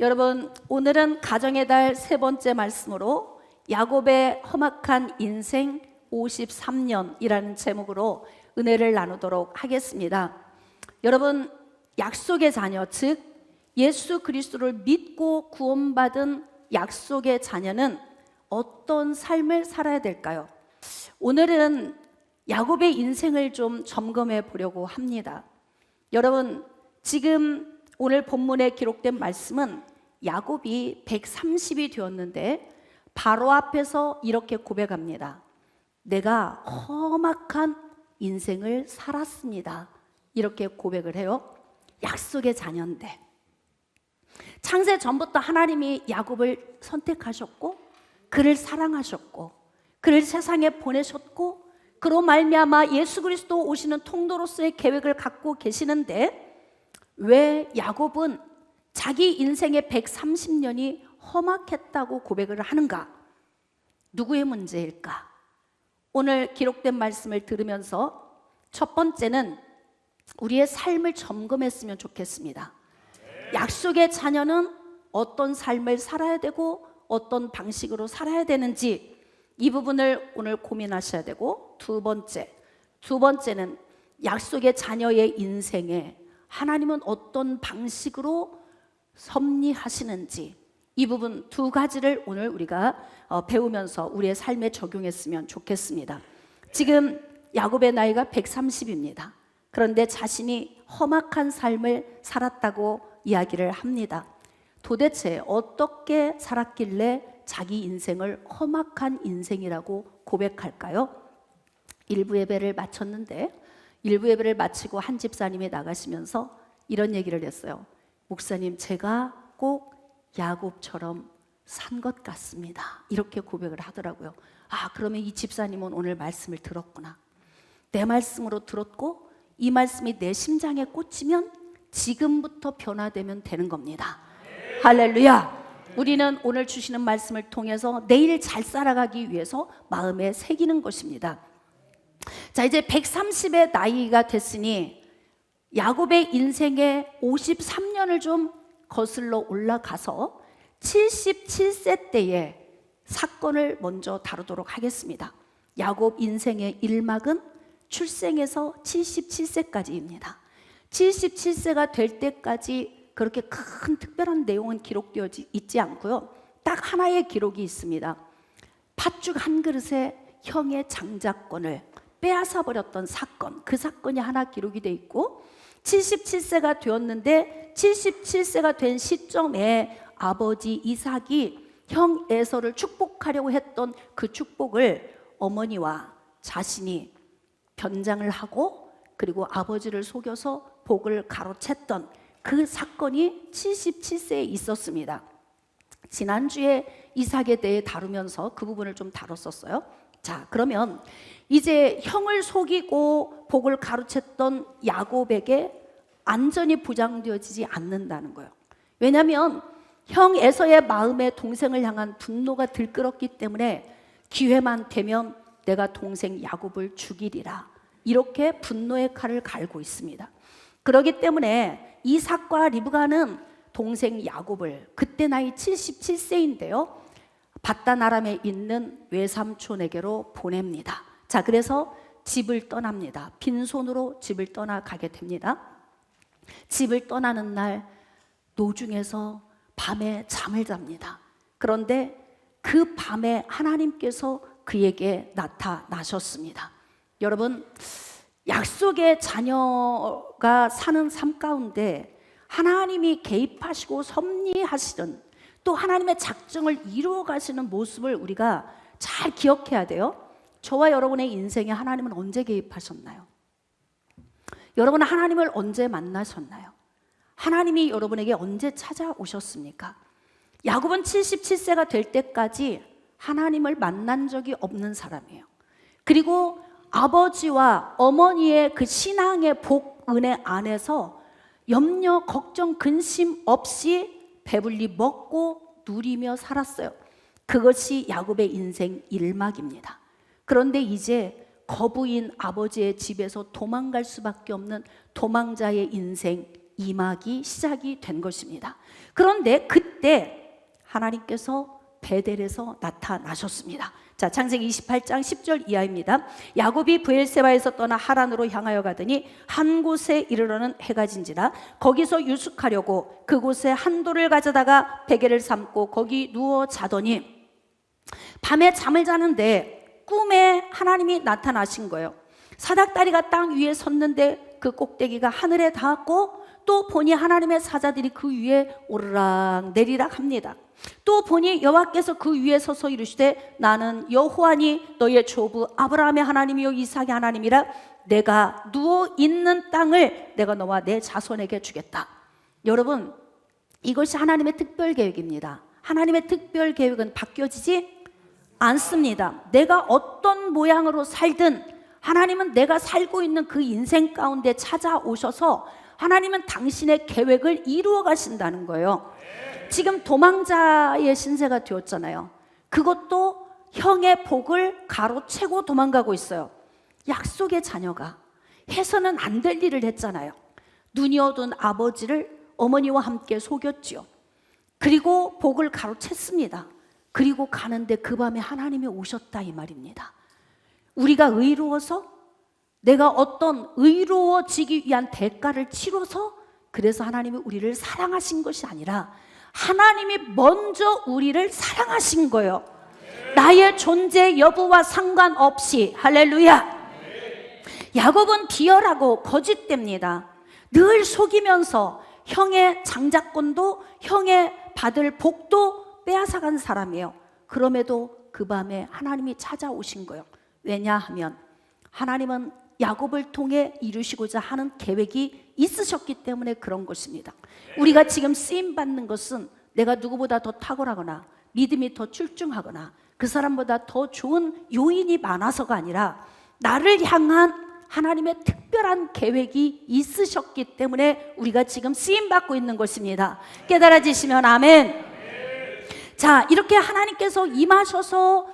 여러분, 오늘은 가정의 달 세 번째 말씀으로 야곱의 험악한 인생 53년이라는 제목으로 은혜를 나누도록 하겠습니다. 여러분, 약속의 자녀, 즉 예수 그리스도를 믿고 구원받은 약속의 자녀는 어떤 삶을 살아야 될까요? 오늘은 야곱의 인생을 좀 점검해 보려고 합니다. 여러분, 지금 오늘 본문에 기록된 말씀은 야곱이 130이 되었는데 바로 앞에서 이렇게 고백합니다. 내가 험악한 인생을 살았습니다. 이렇게 고백을 해요. 약속의 자녀인데, 창세 전부터 하나님이 야곱을 선택하셨고 그를 사랑하셨고 그를 세상에 보내셨고 그로 말미암아 예수 그리스도 오시는 통로로서의 계획을 갖고 계시는데, 왜 야곱은 자기 인생의 130년이 험악했다고 고백을 하는가? 누구의 문제일까? 오늘 기록된 말씀을 들으면서 첫 번째는 우리의 삶을 점검했으면 좋겠습니다. 약속의 자녀는 어떤 삶을 살아야 되고 어떤 방식으로 살아야 되는지, 이 부분을 오늘 고민하셔야 되고, 두 번째는 약속의 자녀의 인생에 하나님은 어떤 방식으로 섭리하시는지, 이 부분 두 가지를 오늘 우리가 배우면서 우리의 삶에 적용했으면 좋겠습니다. 지금 야곱의 나이가 130입니다. 그런데 자신이 험악한 삶을 살았다고 이야기를 합니다. 도대체 어떻게 살았길래 자기 인생을 험악한 인생이라고 고백할까요? 일부 예배를 마쳤는데, 일부 예배를 마치고 한 집사님이 나가시면서 이런 얘기를 했어요. 목사님, 제가 꼭 야곱처럼 산 것 같습니다. 이렇게 고백을 하더라고요. 아, 그러면 이 집사님은 오늘 말씀을 들었구나. 내 말씀으로 들었고 이 말씀이 내 심장에 꽂히면 지금부터 변화되면 되는 겁니다. 할렐루야. 우리는 오늘 주시는 말씀을 통해서 내일 잘 살아가기 위해서 마음에 새기는 것입니다. 자, 이제 130의 나이가 됐으니 야곱의 인생의 53년을 좀 거슬러 올라가서 77세 때의 사건을 먼저 다루도록 하겠습니다. 야곱 인생의 일막은 출생에서 77세까지입니다. 77세가 될 때까지 그렇게 큰 특별한 내용은 기록되어 있지 않고요. 딱 하나의 기록이 있습니다. 팥죽 한 그릇에 형의 장자권을 빼앗아 버렸던 사건, 그 사건이 하나 기록이 돼 있고, 77세가 되었는데 77세가 된 시점에 아버지 이삭이 형 에서를 축복하려고 했던 그 축복을 어머니와 자신이 변장을 하고 그리고 아버지를 속여서 복을 가로챘던 그 사건이 77세에 있었습니다. 지난주에 이삭에 대해 다루면서 그 부분을 좀 다뤘었어요. 자, 그러면 이제 형을 속이고 복을 가로챘던 야곱에게 안전이 보장되어지지 않는다는 거예요. 왜냐하면 형 에서의 마음에 동생을 향한 분노가 들끓었기 때문에 기회만 되면 내가 동생 야곱을 죽이리라, 이렇게 분노의 칼을 갈고 있습니다. 그렇기 때문에 이삭과 리브가는 동생 야곱을, 그때 나이 77세인데요, 밧단 아람에 있는 외삼촌에게로 보냅니다. 자, 그래서 집을 떠납니다. 빈손으로 집을 떠나가게 됩니다. 집을 떠나는 날 노중에서 밤에 잠을 잡니다. 그런데 그 밤에 하나님께서 그에게 나타나셨습니다. 여러분, 약속의 자녀가 사는 삶 가운데 하나님이 개입하시고 섭리하시는, 또 하나님의 작정을 이루어 가시는 모습을 우리가 잘 기억해야 돼요. 저와 여러분의 인생에 하나님은 언제 개입하셨나요? 여러분은 하나님을 언제 만나셨나요? 하나님이 여러분에게 언제 찾아오셨습니까? 야곱은 77세가 될 때까지 하나님을 만난 적이 없는 사람이에요. 그리고 아버지와 어머니의 그 신앙의 복, 은혜 안에서 염려, 걱정, 근심 없이 배불리 먹고 누리며 살았어요. 그것이 야곱의 인생 일막입니다. 그런데 이제 거부인 아버지의 집에서 도망갈 수밖에 없는 도망자의 인생 임하기 시작이 된 것입니다. 그런데 그때 하나님께서 베델에서 나타나셨습니다. 자, 창세기 28장 10절 이하입니다. 야곱이 브엘세바에서 떠나 하란으로 향하여 가더니 한 곳에 이르러는 해가 진지라 거기서 유숙하려고 그곳에 한 돌을 가져다가 베개를 삼고 거기 누워 자더니 밤에 잠을 자는데 꿈에 하나님이 나타나신 거예요. 사닥다리가 땅 위에 섰는데 그 꼭대기가 하늘에 닿았고 또 보니 하나님의 사자들이 그 위에 오르락 내리락 합니다. 또 보니 여호와께서 그 위에 서서 이르시되 나는 여호와니 너의 조부 아브라함의 하나님이요 이삭의 하나님이라 내가 누워 있는 땅을 내가 너와 내 자손에게 주겠다. 여러분, 이것이 하나님의 특별 계획입니다. 하나님의 특별 계획은 바뀌어지지 않습니다. 내가 어떤 모양으로 살든 하나님은 내가 살고 있는 그 인생 가운데 찾아오셔서 하나님은 당신의 계획을 이루어 가신다는 거예요. 지금 도망자의 신세가 되었잖아요. 그것도 형의 복을 가로채고 도망가고 있어요. 약속의 자녀가 해서는 안 될 일을 했잖아요. 눈이 어두운 아버지를 어머니와 함께 속였지요. 그리고 복을 가로챘습니다. 그리고 가는데 그 밤에 하나님이 오셨다 이 말입니다. 우리가 의로워서 내가 어떤 의로워지기 위한 대가를 치러서 그래서 하나님이 우리를 사랑하신 것이 아니라 하나님이 먼저 우리를 사랑하신 거예요. 나의 존재 여부와 상관없이. 할렐루야. 야곱은 비열하고 거짓됩니다. 늘 속이면서 형의 장자권도 형의 받을 복도 빼앗아간 사람이에요. 그럼에도 그 밤에 하나님이 찾아오신 거예요. 왜냐하면 하나님은 야곱을 통해 이루시고자 하는 계획이 있으셨기 때문에 그런 것입니다. 우리가 지금 쓰임받는 것은 내가 누구보다 더 탁월하거나 믿음이 더 출중하거나 그 사람보다 더 좋은 요인이 많아서가 아니라 나를 향한 하나님의 특별한 계획이 있으셨기 때문에 우리가 지금 쓰임받고 있는 것입니다. 깨달아지시면 아멘. 자, 이렇게 하나님께서 임하셔서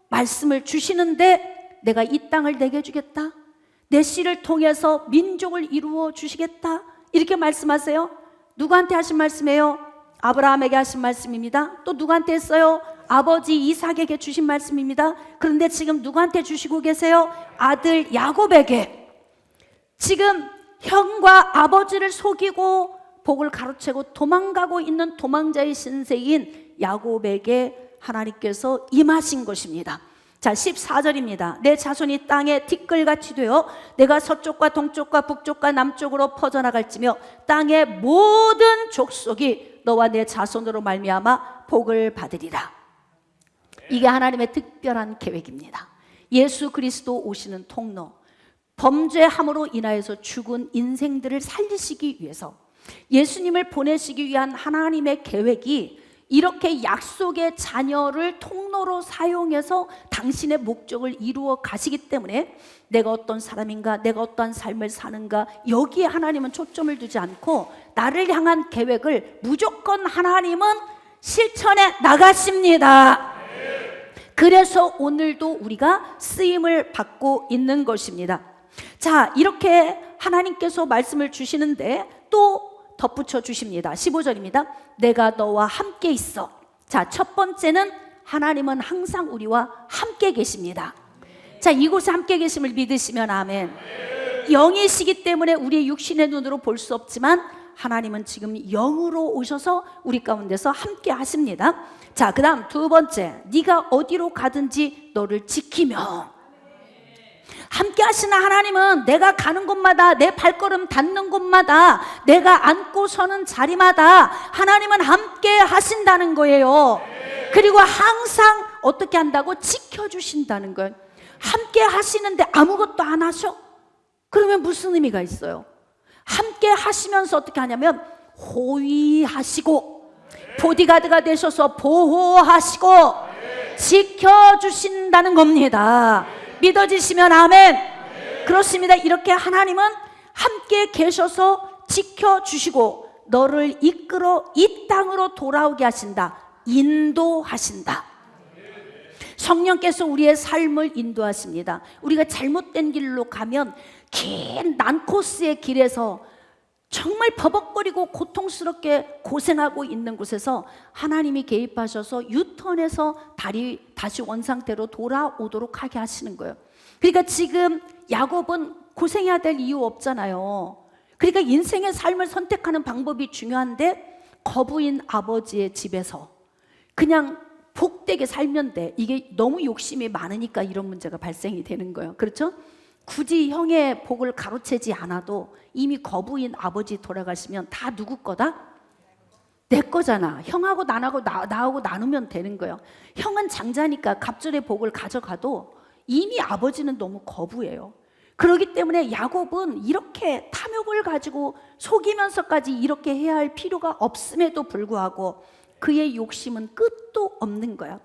말씀을 주시는데 내가 이 땅을 내게 주겠다, 내 씨를 통해서 민족을 이루어 주시겠다 이렇게 말씀하세요. 누구한테 하신 말씀이에요? 아브라함에게 하신 말씀입니다. 또 누구한테 했어요? 아버지 이삭에게 주신 말씀입니다. 그런데 지금 누구한테 주시고 계세요? 아들 야곱에게. 지금 형과 아버지를 속이고 복을 가로채고 도망가고 있는 도망자의 신세인 야곱에게 하나님께서 임하신 것입니다. 자, 14절입니다. 내 자손이 땅에 티끌같이 되어 내가 서쪽과 동쪽과 북쪽과 남쪽으로 퍼져나갈지며 땅의 모든 족속이 너와 내 자손으로 말미암아 복을 받으리라. 이게 하나님의 특별한 계획입니다. 예수 그리스도 오시는 통로, 범죄함으로 인하여서 죽은 인생들을 살리시기 위해서 예수님을 보내시기 위한 하나님의 계획이 이렇게 약속의 자녀를 통로로 사용해서 당신의 목적을 이루어 가시기 때문에 내가 어떤 사람인가, 내가 어떠한 삶을 사는가, 여기에 하나님은 초점을 두지 않고 나를 향한 계획을 무조건 하나님은 실천해 나가십니다. 그래서 오늘도 우리가 쓰임을 받고 있는 것입니다. 자, 이렇게 하나님께서 말씀을 주시는데 또 덧붙여 주십니다. 15절입니다. 내가 너와 함께 있어. 자, 첫 번째는 하나님은 항상 우리와 함께 계십니다. 자, 이곳에 함께 계심을 믿으시면 아멘. 영이시기 때문에 우리의 육신의 눈으로 볼 수 없지만 하나님은 지금 영으로 오셔서 우리 가운데서 함께 하십니다. 자, 그 다음 두 번째, 네가 어디로 가든지 너를 지키며. 함께 하시는 하나님은 내가 가는 곳마다, 내 발걸음 닿는 곳마다, 내가 앉고 서는 자리마다 하나님은 함께 하신다는 거예요. 그리고 항상 어떻게 한다고? 지켜주신다는 거예요. 함께 하시는데 아무것도 안 하셔? 그러면 무슨 의미가 있어요? 함께 하시면서 어떻게 하냐면 호위하시고 보디가드가 되셔서 보호하시고 지켜주신다는 겁니다. 믿어지시면 아멘. 그렇습니다. 이렇게 하나님은 함께 계셔서 지켜주시고 너를 이끌어 이 땅으로 돌아오게 하신다. 인도하신다. 성령께서 우리의 삶을 인도하십니다. 우리가 잘못된 길로 가면 긴 난코스의 길에서 정말 버벅거리고 고통스럽게 고생하고 있는 곳에서 하나님이 개입하셔서 유턴해서 다시 원상태로 돌아오도록 하게 하시는 거예요. 그러니까 지금 야곱은 고생해야 될 이유 없잖아요. 그러니까 인생의 삶을 선택하는 방법이 중요한데 거부인 아버지의 집에서 그냥 복되게 살면 돼. 이게 너무 욕심이 많으니까 이런 문제가 발생이 되는 거예요. 그렇죠? 굳이 형의 복을 가로채지 않아도 이미 거부인 아버지 돌아가시면 다 누구 거다? 내 거잖아. 형하고 나하고 나누면 되는 거예요. 형은 장자니까 갑절의 복을 가져가도 이미 아버지는 너무 거부해요. 그렇기 때문에 야곱은 이렇게 탐욕을 가지고 속이면서까지 이렇게 해야 할 필요가 없음에도 불구하고 그의 욕심은 끝도 없는 거야.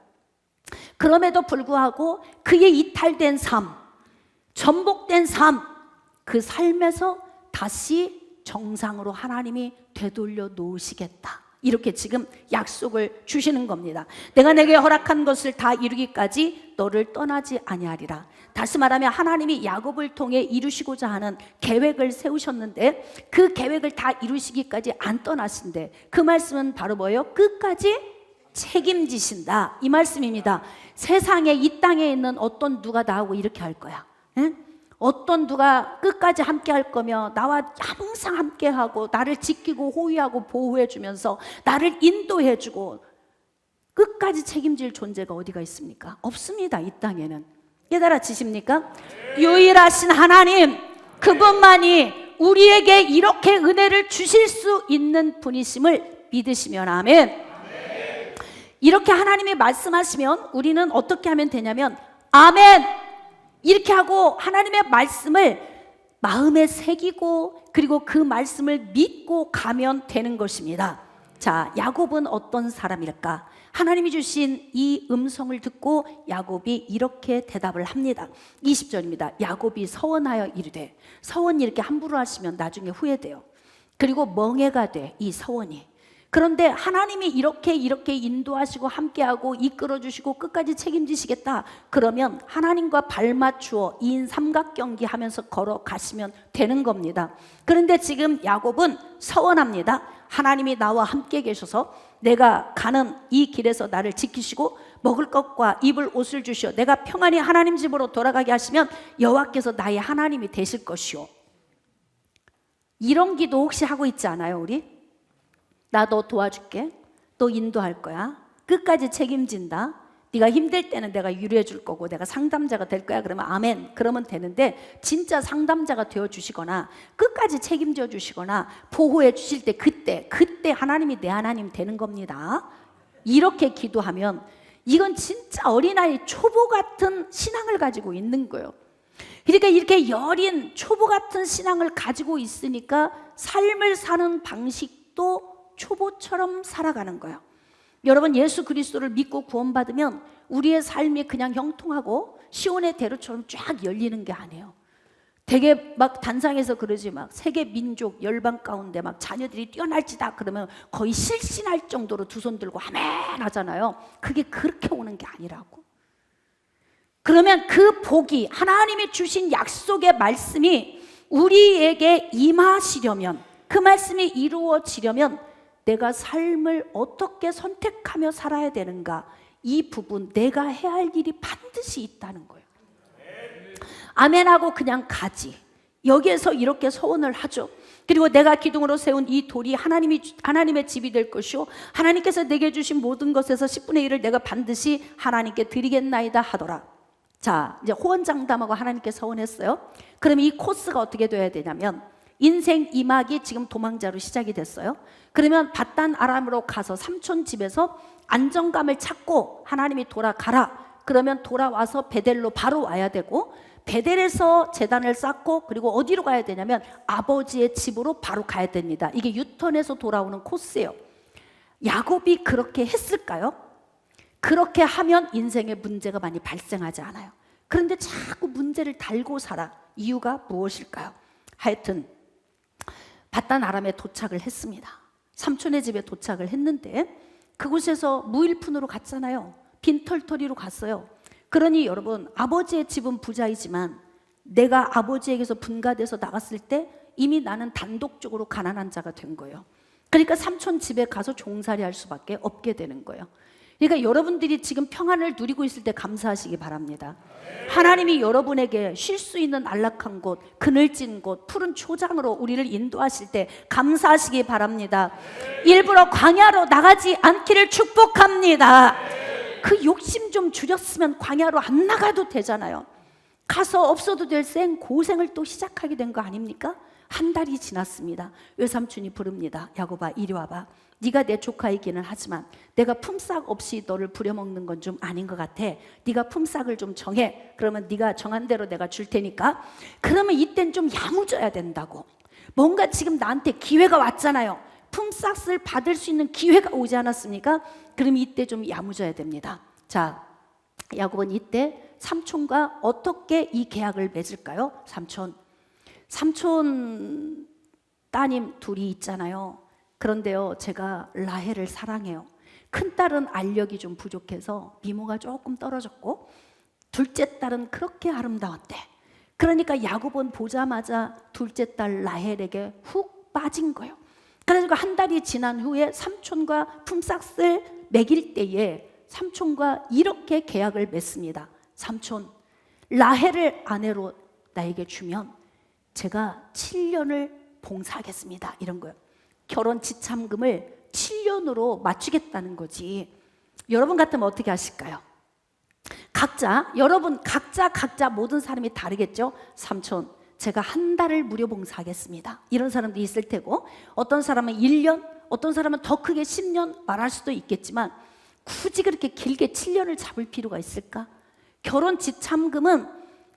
그럼에도 불구하고 그의 이탈된 삶, 전복된 삶, 그 삶에서 다시 정상으로 하나님이 되돌려 놓으시겠다. 이렇게 지금 약속을 주시는 겁니다. 내가 내게 허락한 것을 다 이루기까지 너를 떠나지 아니하리라. 다시 말하면 하나님이 야곱을 통해 이루시고자 하는 계획을 세우셨는데 그 계획을 다 이루시기까지 안 떠나신대. 그 말씀은 바로 뭐예요? 끝까지 책임지신다, 이 말씀입니다. 세상에 이 땅에 있는 어떤 누가 나하고 이렇게 할 거야? 응? 어떤 누가 끝까지 함께 할 거며 나와 항상 함께 하고 나를 지키고 호위하고 보호해 주면서 나를 인도해 주고 끝까지 책임질 존재가 어디가 있습니까? 없습니다. 이 땅에는. 깨달아지십니까? 유일하신 하나님, 그분만이 우리에게 이렇게 은혜를 주실 수 있는 분이심을 믿으시면 아멘. 이렇게 하나님이 말씀하시면 우리는 어떻게 하면 되냐면 아멘 이렇게 하고 하나님의 말씀을 마음에 새기고 그리고 그 말씀을 믿고 가면 되는 것입니다. 자, 야곱은 어떤 사람일까? 하나님이 주신 이 음성을 듣고 야곱이 이렇게 대답을 합니다. 20절입니다. 야곱이 서원하여 이르되, 서원 이렇게 함부로 하시면 나중에 후회돼요. 그리고 멍해가 돼, 이 서원이. 그런데 하나님이 이렇게 인도하시고 함께하고 이끌어주시고 끝까지 책임지시겠다. 그러면 하나님과 발맞추어 2인 삼각경기 하면서 걸어가시면 되는 겁니다. 그런데 지금 야곱은 서원합니다. 하나님이 나와 함께 계셔서 내가 가는 이 길에서 나를 지키시고 먹을 것과 입을 옷을 주시어 내가 평안히 하나님 집으로 돌아가게 하시면 여호와께서 나의 하나님이 되실 것이요. 이런 기도 혹시 하고 있지 않아요, 우리? 나 너 도와줄게. 너 인도할 거야. 끝까지 책임진다. 네가 힘들 때는 내가 위로해 줄 거고 내가 상담자가 될 거야. 그러면 아멘. 그러면 되는데 진짜 상담자가 되어 주시거나 끝까지 책임져 주시거나 보호해 주실 때 그때 하나님이 내 하나님 되는 겁니다. 이렇게 기도하면 이건 진짜 어린아이 초보 같은 신앙을 가지고 있는 거예요. 그러니까 이렇게 여린 초보 같은 신앙을 가지고 있으니까 삶을 사는 방식도 초보처럼 살아가는 거예요. 여러분, 예수 그리스도를 믿고 구원받으면 우리의 삶이 그냥 형통하고 시온의 대로처럼 쫙 열리는 게 아니에요. 되게 막 단상에서 그러지, 막 세계 민족 열방 가운데 막 자녀들이 뛰어날지다 그러면 거의 실신할 정도로 두 손 들고 아멘 하잖아요. 그게 그렇게 오는 게 아니라고. 그러면 그 복이 하나님이 주신 약속의 말씀이 우리에게 임하시려면, 그 말씀이 이루어지려면 내가 삶을 어떻게 선택하며 살아야 되는가, 이 부분 내가 해야 할 일이 반드시 있다는 거예요. 아멘하고 그냥 가지. 여기에서 이렇게 소원을 하죠. 그리고 내가 기둥으로 세운 이 돌이 하나님의 집이 될 것이요 하나님께서 내게 주신 모든 것에서 10분의 1을 내가 반드시 하나님께 드리겠나이다 하더라. 자, 이제 호언장담하고 하나님께 서원했어요. 그럼 이 코스가 어떻게 돼야 되냐면, 인생 2막이 지금 도망자로 시작이 됐어요. 그러면 밧단 아람으로 가서 삼촌 집에서 안정감을 찾고 하나님이 돌아가라. 그러면 돌아와서 베델로 바로 와야 되고, 베델에서 제단을 쌓고 그리고 어디로 가야 되냐면 아버지의 집으로 바로 가야 됩니다. 이게 유턴해서 돌아오는 코스예요. 야곱이 그렇게 했을까요? 그렇게 하면 인생에 문제가 많이 발생하지 않아요. 그런데 자꾸 문제를 달고 살아. 이유가 무엇일까요? 하여튼 밧단 아람에 도착을 했습니다. 삼촌의 집에 도착을 했는데 그곳에서 무일푼으로 갔잖아요. 빈털터리로 갔어요. 그러니 여러분, 아버지의 집은 부자이지만 내가 아버지에게서 분가돼서 나갔을 때 이미 나는 단독적으로 가난한 자가 된 거예요. 그러니까 삼촌 집에 가서 종살이 할 수밖에 없게 되는 거예요. 그러니까 여러분들이 지금 평안을 누리고 있을 때 감사하시기 바랍니다. 하나님이 여러분에게 쉴 수 있는 안락한 곳, 그늘진 곳, 푸른 초장으로 우리를 인도하실 때 감사하시기 바랍니다. 일부러 광야로 나가지 않기를 축복합니다. 그 욕심 좀 줄였으면 광야로 안 나가도 되잖아요. 가서 없어도 될 생 고생을 또 시작하게 된 거 아닙니까? 한 달이 지났습니다. 외삼촌이 부릅니다. 야곱아, 이리 와봐. 네가 내 조카이기는 하지만 내가 품삯 없이 너를 부려먹는 건 좀 아닌 것 같아. 네가 품삯을 좀 정해. 그러면 네가 정한 대로 내가 줄 테니까. 그러면 이땐 좀 야무져야 된다고. 뭔가 지금 나한테 기회가 왔잖아요. 품삯을 받을 수 있는 기회가 오지 않았습니까? 그럼 이때 좀 야무져야 됩니다. 자, 야곱은 이때 삼촌과 어떻게 이 계약을 맺을까요? 삼촌 따님 둘이 있잖아요. 그런데요, 제가 라헬을 사랑해요. 큰딸은 알력이 좀 부족해서 미모가 조금 떨어졌고 둘째 딸은 그렇게 아름다웠대. 그러니까 야곱은 보자마자 둘째 딸 라헬에게 훅 빠진 거예요. 그래서 한 달이 지난 후에 삼촌과 품삯을 매길 때에 삼촌과 이렇게 계약을 맺습니다. 삼촌, 라헬을 아내로 나에게 주면 제가 7년을 봉사하겠습니다. 이런 거예요. 결혼 지참금을 7년으로 맞추겠다는 거지. 여러분 같으면 어떻게 하실까요? 여러분 각자 모든 사람이 다르겠죠. 삼촌, 제가 한 달을 무료 봉사하겠습니다. 이런 사람도 있을 테고, 어떤 사람은 1년, 어떤 사람은 더 크게 10년 말할 수도 있겠지만 굳이 그렇게 길게 7년을 잡을 필요가 있을까? 결혼 지참금은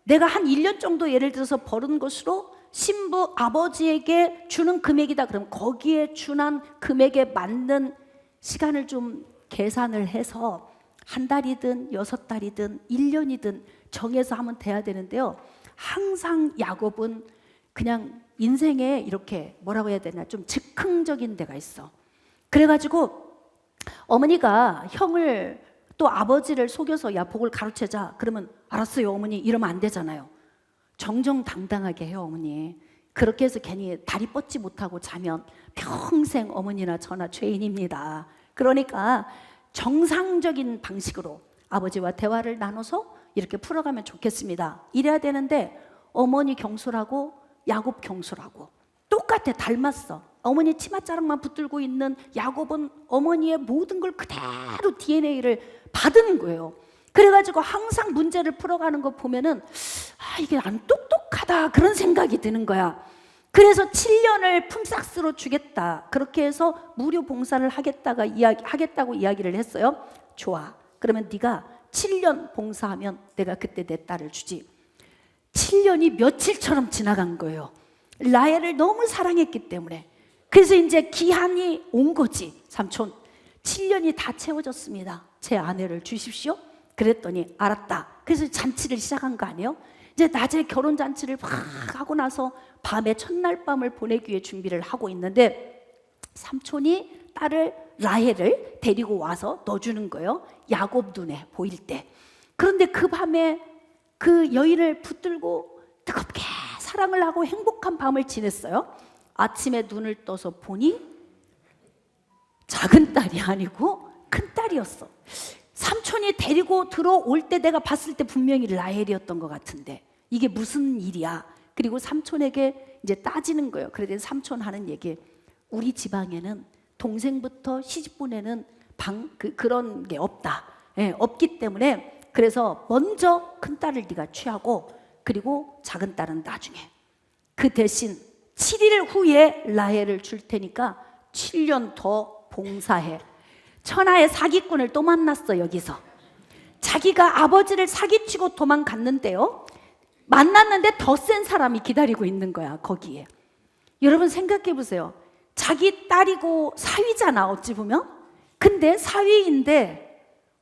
내가 한 1년 정도 예를 들어서 버는 것으로 신부 아버지에게 주는 금액이다. 그럼 거기에 준한 금액에 맞는 시간을 좀 계산을 해서 한 달이든 6달이든 1년이든 정해서 하면 돼야 되는데요. 항상 야곱은 그냥 인생에 이렇게 뭐라고 해야 되나 좀 즉흥적인 데가 있어. 그래가지고 어머니가 형을 또 아버지를 속여서 야 복을 가르쳐자 그러면 알았어요 어머니 이러면 안 되잖아요. 정정당당하게 해요 어머니. 그렇게 해서 괜히 다리 뻗지 못하고 자면 평생 어머니나 저나 죄인입니다. 그러니까 정상적인 방식으로 아버지와 대화를 나눠서 이렇게 풀어가면 좋겠습니다. 이래야 되는데 어머니 경솔하고 야곱 경솔하고 똑같아. 닮았어. 어머니 치맛자락만 붙들고 있는 야곱은 어머니의 모든 걸 그대로 DNA를 받은 거예요. 그래가지고 항상 문제를 풀어가는 거 보면은 이게 안 똑똑하다 그런 생각이 드는 거야. 그래서 7년을 품삯으로 주겠다. 그렇게 해서 무료 봉사를 하겠다고 이야기를 했어요. 좋아. 그러면 네가 7년 봉사하면 내가 그때 내 딸을 주지. 7년이 며칠처럼 지나간 거예요. 라헬을 너무 사랑했기 때문에. 그래서 이제 기한이 온 거지. 삼촌 7년이 다 채워졌습니다. 제 아내를 주십시오. 그랬더니 알았다. 그래서 잔치를 시작한 거 아니에요? 이제 낮에 결혼잔치를 막 하고 나서 밤에 첫날 밤을 보내기 위해 준비를 하고 있는데 삼촌이 딸을 라헬을 데리고 와서 넣어주는 거예요. 야곱 눈에 보일 때. 그런데 그 밤에 그 여인을 붙들고 뜨겁게 사랑을 하고 행복한 밤을 지냈어요. 아침에 눈을 떠서 보니 작은 딸이 아니고 큰 딸이었어. 삼촌이 데리고 들어올 때 내가 봤을 때 분명히 라헬이었던 것 같은데 이게 무슨 일이야? 그리고 삼촌에게 이제 따지는 거예요. 그래서 삼촌 하는 얘기, 우리 지방에는 동생부터 시집보내는 그런 게 없다. 없기 때문에 그래서 먼저 큰 딸을 네가 취하고 그리고 작은 딸은 나중에. 그 대신 7일 후에 라헬을 줄 테니까 7년 더 봉사해. 천하의 사기꾼을 또 만났어. 여기서 자기가 아버지를 사기치고 도망갔는데요, 만났는데 더 센 사람이 기다리고 있는 거야 거기에. 여러분 생각해 보세요. 자기 딸이고 사위잖아 어찌 보면. 근데 사위인데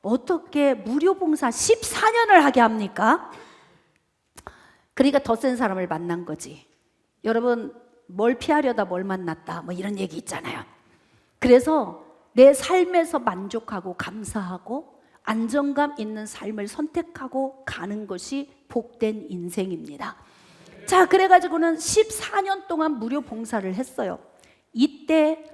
어떻게 무료 봉사 14년을 하게 합니까? 그러니까 더 센 사람을 만난 거지. 여러분 뭘 피하려다 뭘 만났다 뭐 이런 얘기 있잖아요. 그래서 내 삶에서 만족하고 감사하고 안정감 있는 삶을 선택하고 가는 것이 복된 인생입니다. 자, 그래가지고는 14년 동안 무료 봉사를 했어요. 이때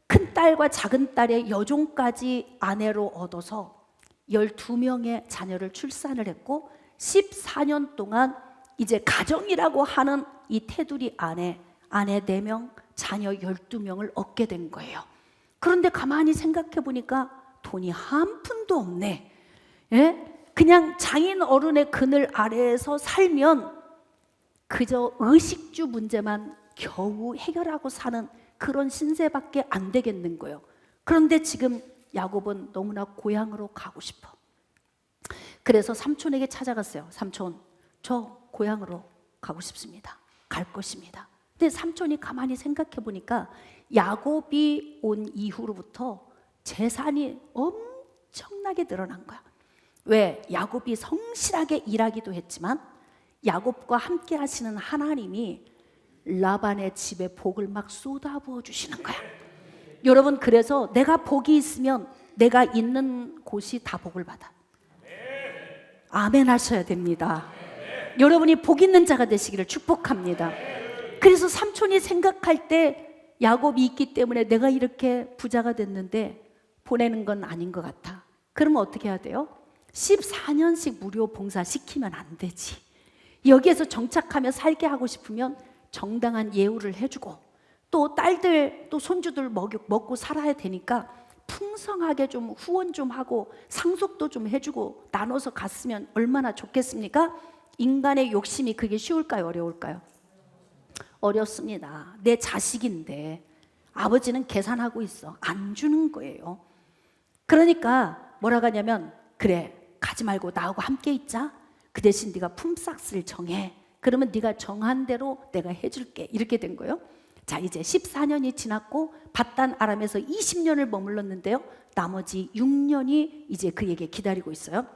큰딸과 작은딸의 여종까지 아내로 얻어서 12명의 자녀를 출산을 했고 14년 동안 이제 가정이라고 하는 이 테두리 안에 아내 4명, 자녀 12명을 얻게 된 거예요. 그런데 가만히 생각해 보니까 돈이 한 푼도 없네. 예? 그냥 장인 어른의 그늘 아래에서 살면 그저 의식주 문제만 겨우 해결하고 사는 그런 신세밖에 안 되겠는 거예요. 그런데 지금 야곱은 너무나 고향으로 가고 싶어. 그래서 삼촌에게 찾아갔어요. 삼촌, 저 고향으로 가고 싶습니다. 갈 것입니다. 근데 삼촌이 가만히 생각해 보니까 야곱이 온 이후로부터 재산이 엄청나게 늘어난 거야. 왜? 야곱이 성실하게 일하기도 했지만 야곱과 함께 하시는 하나님이 라반의 집에 복을 막 쏟아부어 주시는 거야. 여러분, 그래서 내가 복이 있으면 내가 있는 곳이 다 복을 받아. 아멘 하셔야 됩니다. 여러분이 복 있는 자가 되시기를 축복합니다. 그래서 삼촌이 생각할 때 야곱이 있기 때문에 내가 이렇게 부자가 됐는데 보내는 건 아닌 것 같아. 그러면 어떻게 해야 돼요? 14년씩 무료 봉사시키면 안 되지. 여기에서 정착하며 살게 하고 싶으면 정당한 예우를 해주고 또 딸들 또 손주들 먹고 살아야 되니까 풍성하게 좀 후원 좀 하고 상속도 좀 해주고 나눠서 갔으면 얼마나 좋겠습니까? 인간의 욕심이 그게 쉬울까요? 어려울까요? 어렵습니다. 내 자식인데 아버지는 계산하고 있어. 안 주는 거예요. 그러니까 뭐라고 하냐면 그래, 가지 말고 나하고 함께 있자. 그 대신 네가 품삯을 정해. 그러면 네가 정한 대로 내가 해줄게. 이렇게 된 거예요. 자, 이제 14년이 지났고 밧단 아람에서 20년을 머물렀는데요. 나머지 6년이 이제 그에게 기다리고 있어요.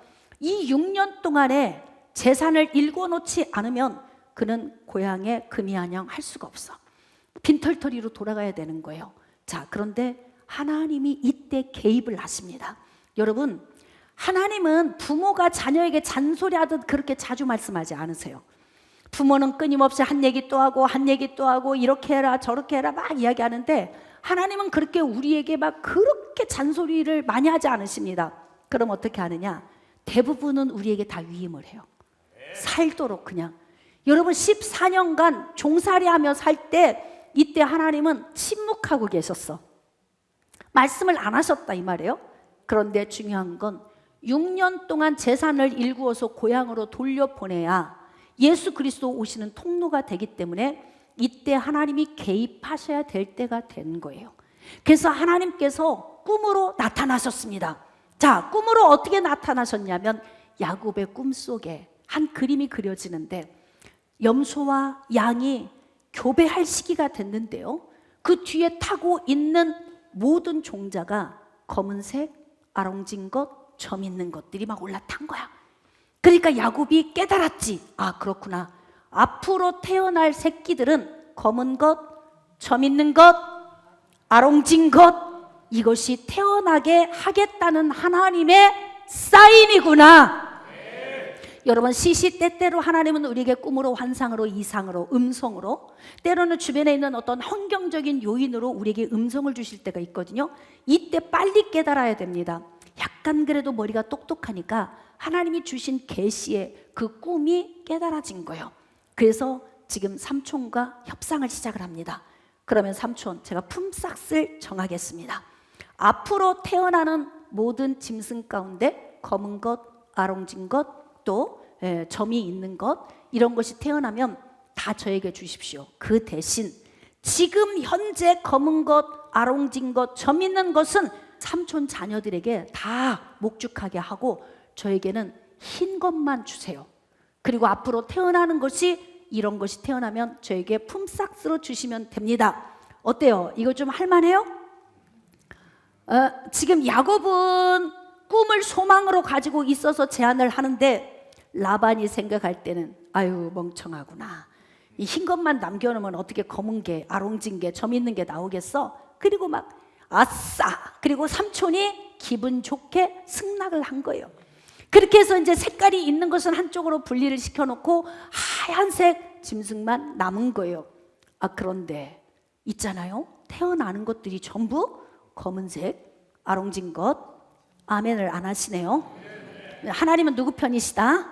이 6년 동안에 재산을 일궈놓지 않으면 그는 고향에 금이 한양 할 수가 없어. 빈털터리로 돌아가야 되는 거예요. 자, 그런데 하나님이 이때 개입을 하십니다. 여러분, 하나님은 부모가 자녀에게 잔소리하듯 그렇게 자주 말씀하지 않으세요. 부모는 끊임없이 한 얘기 또 하고 한 얘기 또 하고 이렇게 해라 저렇게 해라 막 이야기하는데 하나님은 그렇게 우리에게 막 그렇게 잔소리를 많이 하지 않으십니다. 그럼 어떻게 하느냐? 대부분은 우리에게 다 위임을 해요. 살도록 그냥. 여러분 14년간 종살이하며 살 때 이때 하나님은 침묵하고 계셨어. 말씀을 안 하셨다 이 말이에요. 그런데 중요한 건 6년 동안 재산을 일구어서 고향으로 돌려보내야 예수 그리스도 오시는 통로가 되기 때문에 이때 하나님이 개입하셔야 될 때가 된 거예요. 그래서 하나님께서 꿈으로 나타나셨습니다. 자, 꿈으로 어떻게 나타나셨냐면 야곱의 꿈속에 한 그림이 그려지는데 염소와 양이 교배할 시기가 됐는데요. 그 뒤에 타고 있는 모든 종자가 검은색, 아롱진 것, 점 있는 것들이 막 올라탄 거야. 그러니까 야곱이 깨달았지. 아, 그렇구나. 앞으로 태어날 새끼들은 검은 것, 점 있는 것, 아롱진 것, 이것이 태어나게 하겠다는 하나님의 사인이구나. 여러분, 시시때때로 하나님은 우리에게 꿈으로, 환상으로, 이상으로, 음성으로, 때로는 주변에 있는 어떤 환경적인 요인으로 우리에게 음성을 주실 때가 있거든요. 이때 빨리 깨달아야 됩니다. 약간 그래도 머리가 똑똑하니까 하나님이 주신 계시의 그 꿈이 깨달아진 거예요. 그래서 지금 삼촌과 협상을 시작을 합니다. 그러면 삼촌, 제가 품삯을 정하겠습니다. 앞으로 태어나는 모든 짐승 가운데 검은 것, 아롱진 것, 또 점이 있는 것, 이런 것이 태어나면 다 저에게 주십시오. 그 대신 지금 현재 검은 것, 아롱진 것, 점 있는 것은 삼촌 자녀들에게 다 목축하게 하고 저에게는 흰 것만 주세요. 그리고 앞으로 태어나는 것이 이런 것이 태어나면 저에게 품삯으로 주시면 됩니다. 어때요? 이거 좀 할만해요? 지금 야곱은 꿈을 소망으로 가지고 있어서 제안을 하는데 라반이 생각할 때는 아유 멍청하구나. 이 흰 것만 남겨놓으면 어떻게 검은 게, 아롱진 게, 점 있는 게 나오겠어? 그리고 막 아싸! 그리고 삼촌이 기분 좋게 승낙을 한 거예요. 그렇게 해서 이제 색깔이 있는 것은 한쪽으로 분리를 시켜놓고 하얀색 짐승만 남은 거예요. 그런데 있잖아요, 태어나는 것들이 전부 검은색, 아롱진 것. 아멘을 안 하시네요. 하나님은 누구 편이시다?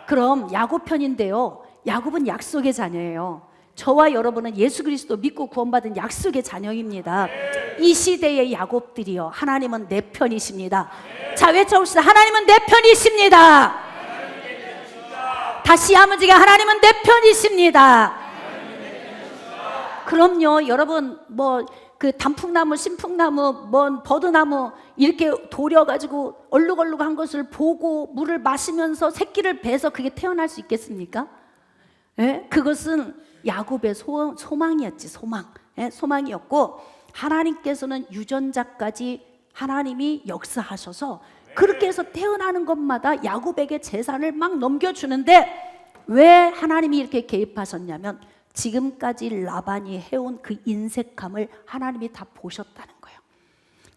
그럼 야곱 편인데요, 야곱은 약속의 자녀예요. 저와 여러분은 예수 그리스도 믿고 구원받은 약속의 자녀입니다. 이 시대의 야곱들이요, 하나님은 내 편이십니다. 자, 외쳐봅시다. 하나님은 내 편이십니다. 다시 야무지게, 하나님은 내 편이십니다. 그럼요, 여러분, 그 단풍나무, 신풍나무, 버드나무 이렇게 도려가지고 얼룩얼룩한 것을 보고 물을 마시면서 새끼를 베서 그게 태어날 수 있겠습니까? 예? 그것은 야곱의 소망이었지, 소망. 예? 소망이었고, 하나님께서는 유전자까지 하나님이 역사하셔서 그렇게 해서 태어나는 것마다 야곱에게 재산을 막 넘겨주는데, 왜 하나님이 이렇게 개입하셨냐면 지금까지 라반이 해온 그 인색함을 하나님이 다 보셨다는 거예요.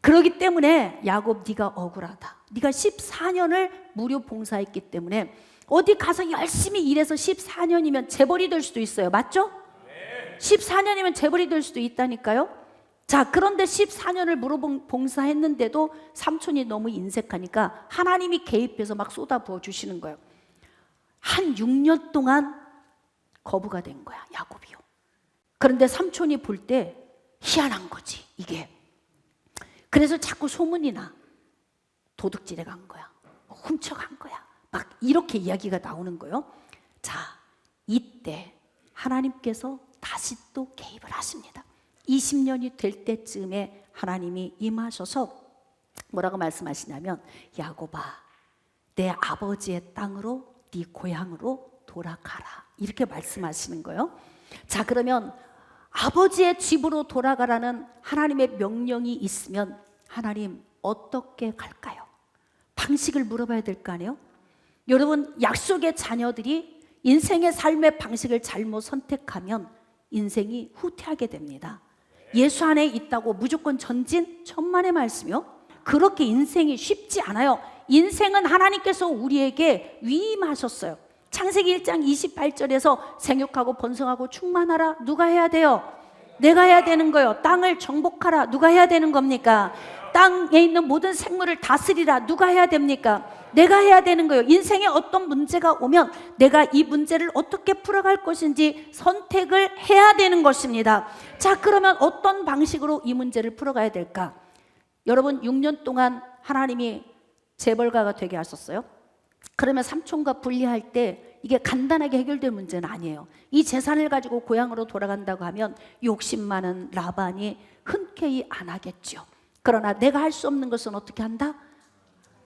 그렇기 때문에 야곱, 네가 억울하다. 네가 14년을 무료 봉사했기 때문에 어디 가서 열심히 일해서 14년이면 재벌이 될 수도 있어요. 맞죠? 14년이면 재벌이 될 수도 있다니까요. 자, 그런데 14년을 무료 봉사했는데도 삼촌이 너무 인색하니까 하나님이 개입해서 막 쏟아부어 주시는 거예요. 한 6년 동안 거부가 된 거야, 야곱이요. 그런데 삼촌이 볼 때 희한한 거지, 이게. 그래서 자꾸 소문이 나. 도둑질해 간 거야, 훔쳐간 거야, 막 이렇게 이야기가 나오는 거예요. 자, 이때 하나님께서 다시 또 개입을 하십니다. 20년이 될 때쯤에 하나님이 임하셔서 뭐라고 말씀하시냐면, 야곱아, 내 아버지의 땅으로, 네 고향으로 돌아가라, 이렇게 말씀하시는 거예요. 자, 그러면 아버지의 집으로 돌아가라는 하나님의 명령이 있으면 하나님 어떻게 갈까요? 방식을 물어봐야 될 거 아니에요? 여러분, 약속의 자녀들이 인생의 삶의 방식을 잘못 선택하면 인생이 후퇴하게 됩니다. 예수 안에 있다고 무조건 전진? 천만의 말씀이요. 그렇게 인생이 쉽지 않아요. 인생은 하나님께서 우리에게 위임하셨어요. 창세기 1장 28절에서 생육하고 번성하고 충만하라. 누가 해야 돼요? 내가 해야 되는 거예요. 땅을 정복하라. 누가 해야 되는 겁니까? 땅에 있는 모든 생물을 다스리라. 누가 해야 됩니까? 내가 해야 되는 거예요. 인생에 어떤 문제가 오면 내가 이 문제를 어떻게 풀어갈 것인지 선택을 해야 되는 것입니다. 자, 그러면 어떤 방식으로 이 문제를 풀어가야 될까? 여러분, 6년 동안 하나님이 재벌가가 되게 하셨어요. 그러면 삼촌과 분리할 때 이게 간단하게 해결될 문제는 아니에요. 이 재산을 가지고 고향으로 돌아간다고 하면 욕심 많은 라반이 흔쾌히 안 하겠죠. 그러나 내가 할 수 없는 것은 어떻게 한다?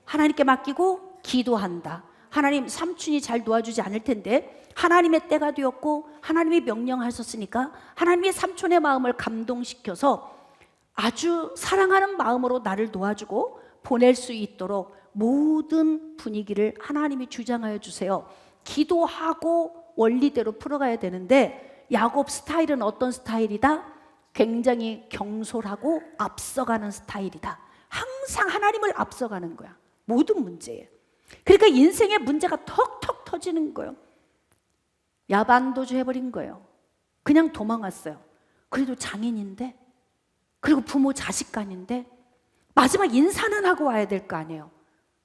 하나님께 맡기고 기도한다. 하나님, 삼촌이 잘 도와주지 않을 텐데 하나님의 때가 되었고 하나님이 명령하셨으니까 하나님이 삼촌의 마음을 감동시켜서 아주 사랑하는 마음으로 나를 도와주고 보낼 수 있도록 모든 분위기를 하나님이 주장하여 주세요. 기도하고 원리대로 풀어가야 되는데, 야곱 스타일은 어떤 스타일이다? 굉장히 경솔하고 앞서가는 스타일이다. 항상 하나님을 앞서가는 거야, 모든 문제에. 그러니까 인생의 문제가 턱턱 터지는 거예요. 야반도주 해버린 거예요. 그냥 도망왔어요. 그래도 장인인데, 그리고 부모 자식 간인데 마지막 인사는 하고 와야 될 거 아니에요.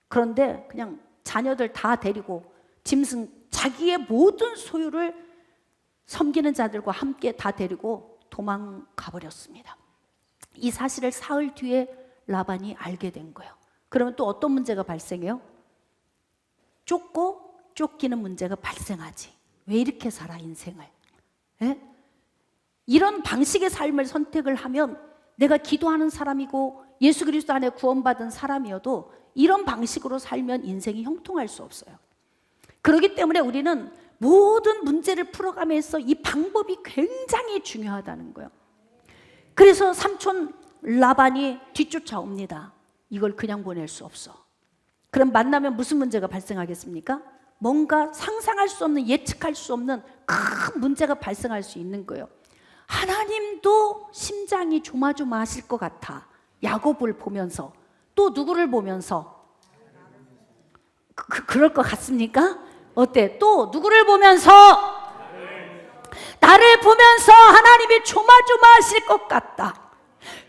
그런데 그냥 자녀들 다 데리고 짐승, 자기의 모든 소유를 섬기는 자들과 함께 다 데리고 도망가 버렸습니다. 이 사실을 사흘 뒤에 라반이 알게 된 거예요. 그러면 또 어떤 문제가 발생해요? 쫓고 쫓기는 문제가 발생하지. 왜 이렇게 살아, 인생을? 예? 이런 방식의 삶을 선택을 하면 내가 기도하는 사람이고 예수 그리스도 안에 구원받은 사람이어도 이런 방식으로 살면 인생이 형통할 수 없어요. 그렇기 때문에 우리는 모든 문제를 풀어가면서 이 방법이 굉장히 중요하다는 거예요. 그래서 삼촌 라반이 뒤쫓아옵니다. 이걸 그냥 보낼 수 없어. 그럼 만나면 무슨 문제가 발생하겠습니까? 뭔가 상상할 수 없는, 예측할 수 없는 큰 문제가 발생할 수 있는 거예요. 하나님도 심장이 조마조마하실 것 같아. 야곱을 보면서. 또 누구를 보면서? 그럴 것 같습니까? 어때? 또 누구를 보면서? 나를 보면서 하나님이 조마조마하실 것 같다.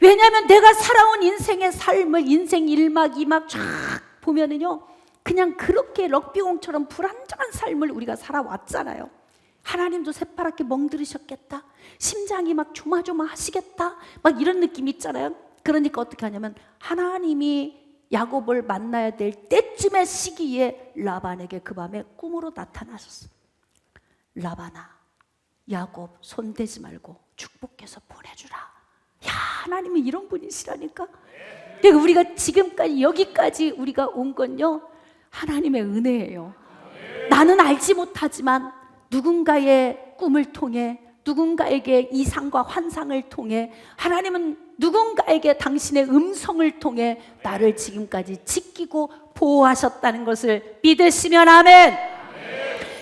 왜냐하면 내가 살아온 인생의 삶을 인생 1막 2막 쫙 보면은요, 그냥 그렇게 럭비공처럼 불안정한 삶을 우리가 살아왔잖아요. 하나님도 새파랗게 멍들으셨겠다, 심장이 막 조마조마하시겠다, 막 이런 느낌 있잖아요. 그러니까 어떻게 하냐면 하나님이 야곱을 만나야 될 때쯤의 시기에 라반에게 그 밤에 꿈으로 나타나셨어. 라반아, 야곱 손대지 말고 축복해서 보내주라. 야, 하나님이 이런 분이시라니까. 그러니까 우리가 지금까지 여기까지 우리가 온 건요, 하나님의 은혜예요. 나는 알지 못하지만 누군가의 꿈을 통해, 누군가에게 이상과 환상을 통해, 하나님은 누군가에게 당신의 음성을 통해 나를 지금까지 지키고 보호하셨다는 것을 믿으시면 아멘.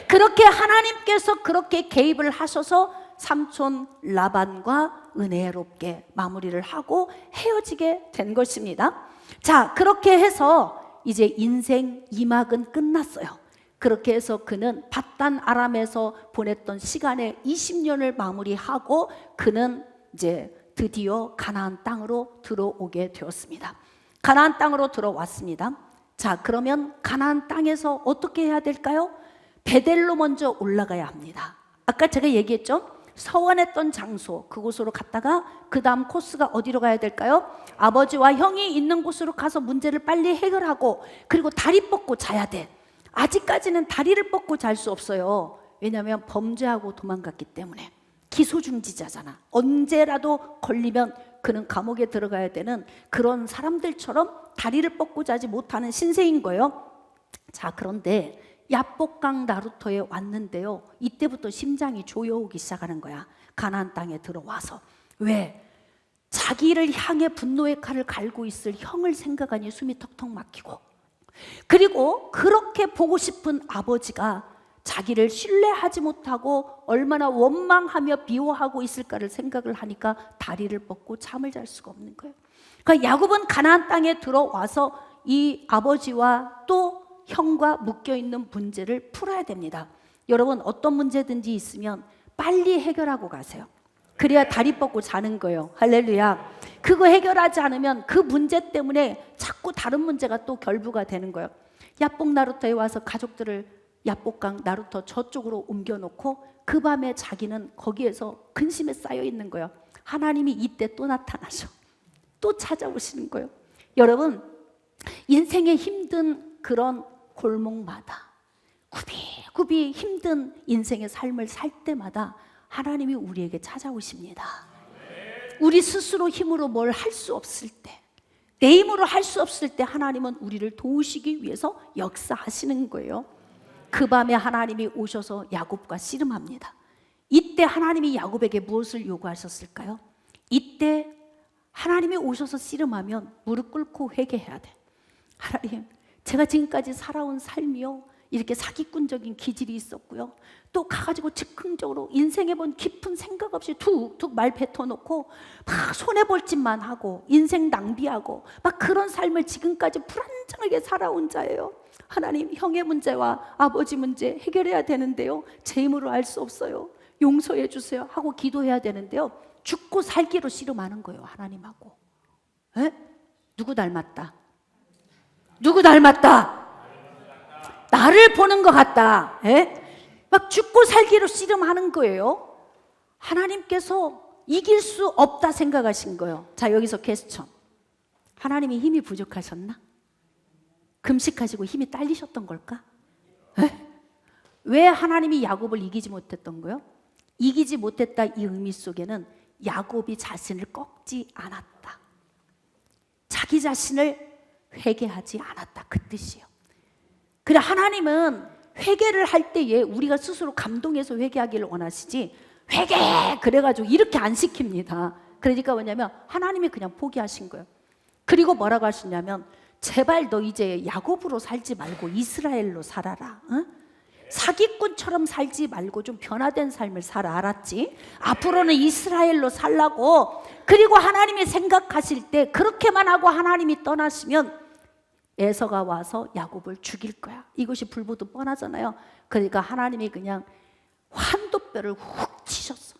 그렇게 하나님께서 그렇게 개입을 하셔서 삼촌 라반과 은혜롭게 마무리를 하고 헤어지게 된 것입니다. 자, 그렇게 해서 이제 인생 2막은 끝났어요. 그렇게 해서 그는 밧단 아람에서 보냈던 시간에 20년을 마무리하고 그는 이제 드디어 가나안 땅으로 들어오게 되었습니다. 가나안 땅으로 들어왔습니다. 자, 그러면 가나안 땅에서 어떻게 해야 될까요? 베델로 먼저 올라가야 합니다. 아까 제가 얘기했죠? 서원했던 장소, 그곳으로 갔다가 그 다음 코스가 어디로 가야 될까요? 아버지와 형이 있는 곳으로 가서 문제를 빨리 해결하고, 그리고 다리 뻗고 자야 돼. 아직까지는 다리를 뻗고 잘 수 없어요. 왜냐하면 범죄하고 도망갔기 때문에. 기소중지자잖아. 언제라도 걸리면 그는 감옥에 들어가야 되는 그런 사람들처럼 다리를 뻗고 자지 못하는 신세인 거예요. 자, 그런데 야복강 나루터에 왔는데요, 이때부터 심장이 조여오기 시작하는 거야. 가나안 땅에 들어와서. 왜? 자기를 향해 분노의 칼을 갈고 있을 형을 생각하니 숨이 턱턱 막히고, 그리고 그렇게 보고 싶은 아버지가 자기를 신뢰하지 못하고 얼마나 원망하며 비호하고 있을까를 생각을 하니까 다리를 뻗고 잠을 잘 수가 없는 거예요. 그러니까 야곱은 가나안 땅에 들어와서 이 아버지와 또 형과 묶여있는 문제를 풀어야 됩니다. 여러분, 어떤 문제든지 있으면 빨리 해결하고 가세요. 그래야 다리 뻗고 자는 거예요. 할렐루야. 그거 해결하지 않으면 그 문제 때문에 자꾸 다른 문제가 또 결부가 되는 거예요. 야복 나루터에 와서 가족들을 야복강 나루터 저쪽으로 옮겨놓고 그 밤에 자기는 거기에서 근심에 쌓여 있는 거예요. 하나님이 이때 또 나타나셔. 또 찾아오시는 거예요. 여러분, 인생의 힘든 그런 골목마다, 굽이굽이 힘든 인생의 삶을 살 때마다 하나님이 우리에게 찾아오십니다. 우리 스스로 힘으로 뭘 할 수 없을 때, 내 힘으로 할 수 없을 때 하나님은 우리를 도우시기 위해서 역사하시는 거예요. 그 밤에 하나님이 오셔서 야곱과 씨름합니다. 이때 하나님이 야곱에게 무엇을 요구하셨을까요? 이때 하나님이 오셔서 씨름하면 무릎 꿇고 회개해야 돼. 하나님, 제가 지금까지 살아온 삶이요, 이렇게 사기꾼적인 기질이 있었고요, 또 가가지고 즉흥적으로 인생에 본 깊은 생각 없이 툭툭 말 뱉어놓고 막 손해볼 짓만 하고 인생 낭비하고 막 그런 삶을 지금까지 불안정하게 살아온 자예요. 하나님, 형의 문제와 아버지 문제 해결해야 되는데요, 제 힘으로 할 수 없어요. 용서해 주세요 하고 기도해야 되는데요, 죽고 살기로 씨름하는 거예요, 하나님하고. 에? 누구 닮았다? 누구 닮았다? 나를 보는 것 같다. 에? 막 죽고 살기로 씨름하는 거예요. 하나님께서 이길 수 없다 생각하신 거예요. 자, 여기서 퀘스천. 하나님이 힘이 부족하셨나? 금식하시고 힘이 딸리셨던 걸까? 에? 왜 하나님이 야곱을 이기지 못했던 거예요? 이기지 못했다 이 의미 속에는 야곱이 자신을 꺾지 않았다, 자기 자신을 회개하지 않았다, 그 뜻이에요. 그래, 하나님은 회개를 할 때에 우리가 스스로 감동해서 회개하기를 원하시지, 회개해! 그래가지고 이렇게 안 시킵니다. 그러니까 뭐냐면 하나님이 그냥 포기하신 거예요. 그리고 뭐라고 하시냐면, 제발 너 이제 야곱으로 살지 말고 이스라엘로 살아라. 응? 사기꾼처럼 살지 말고 좀 변화된 삶을 살아, 알았지? 앞으로는 이스라엘로 살라고. 그리고 하나님이 생각하실 때 그렇게만 하고 하나님이 떠나시면 에서가 와서 야곱을 죽일 거야. 이것이 불보듯 뻔하잖아요. 그러니까 하나님이 그냥 환도뼈를 훅 치셨어.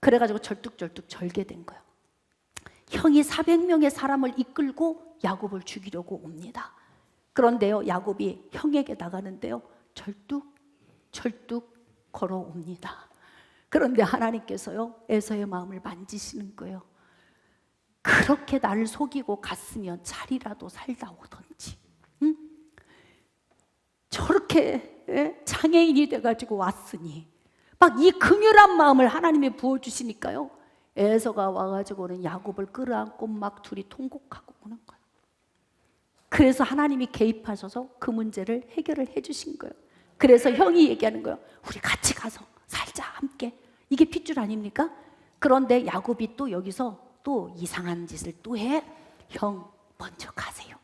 그래가지고 절뚝절뚝 절개된 거예요. 형이 400명의 사람을 이끌고 야곱을 죽이려고 옵니다. 그런데요, 야곱이 형에게 나가는데요, 절뚝 걸어옵니다. 그런데 하나님께서요, 에서의 마음을 만지시는 거예요. 그렇게 나를 속이고 갔으면 자리라도 살다 오던지, 응? 저렇게 장애인이 돼가지고 왔으니 막 이 긍휼한 마음을 하나님이 부어주시니까요, 에서가 와가지고는 야곱을 끌어안고 막 둘이 통곡하고 오는 거예요. 그래서 하나님이 개입하셔서 그 문제를 해결을 해주신 거예요. 그래서 형이 얘기하는 거예요. 우리 같이 가서 살자, 함께. 이게 핏줄 아닙니까? 그런데 야곱이 또 여기서 또 이상한 짓을 또 해. 형 먼저 가세요.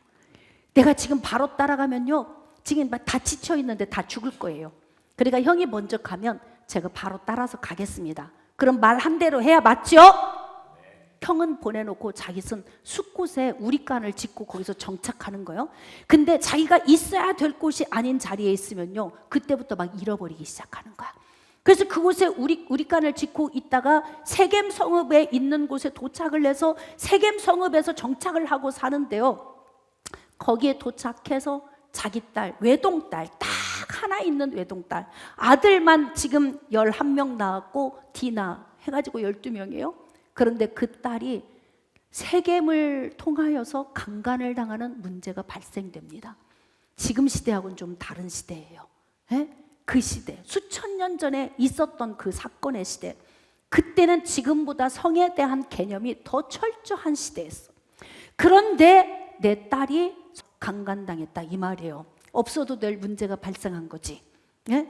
내가 지금 바로 따라가면요, 지금 다 지쳐 있는데 다 죽을 거예요. 그러니까 형이 먼저 가면 제가 바로 따라서 가겠습니다. 그럼 말 한 대로 해야 맞죠? 형은 보내놓고 자기 쓴 숲곳에 우리간을 짓고 거기서 정착하는 거예요. 근데 자기가 있어야 될 곳이 아닌 자리에 있으면요, 그때부터 막 잃어버리기 시작하는 거야. 그래서 그곳에 우리간을 짓고 있다가 세겜 성읍에 있는 곳에 도착을 해서 세겜 성읍에서 정착을 하고 사는데요, 거기에 도착해서 자기 딸, 외동딸, 딱 하나 있는 외동딸, 아들만 지금 11명 낳았고 디나 해가지고 12명이에요. 그런데 그 딸이 세겜을 통하여서 강간을 당하는 문제가 발생됩니다. 지금 시대하고는 좀 다른 시대예요. 예? 그 시대, 수천 년 전에 있었던 그 사건의 시대, 그때는 지금보다 성에 대한 개념이 더 철저한 시대였어. 그런데 내 딸이 강간당했다 이 말이에요. 없어도 될 문제가 발생한 거지. 예?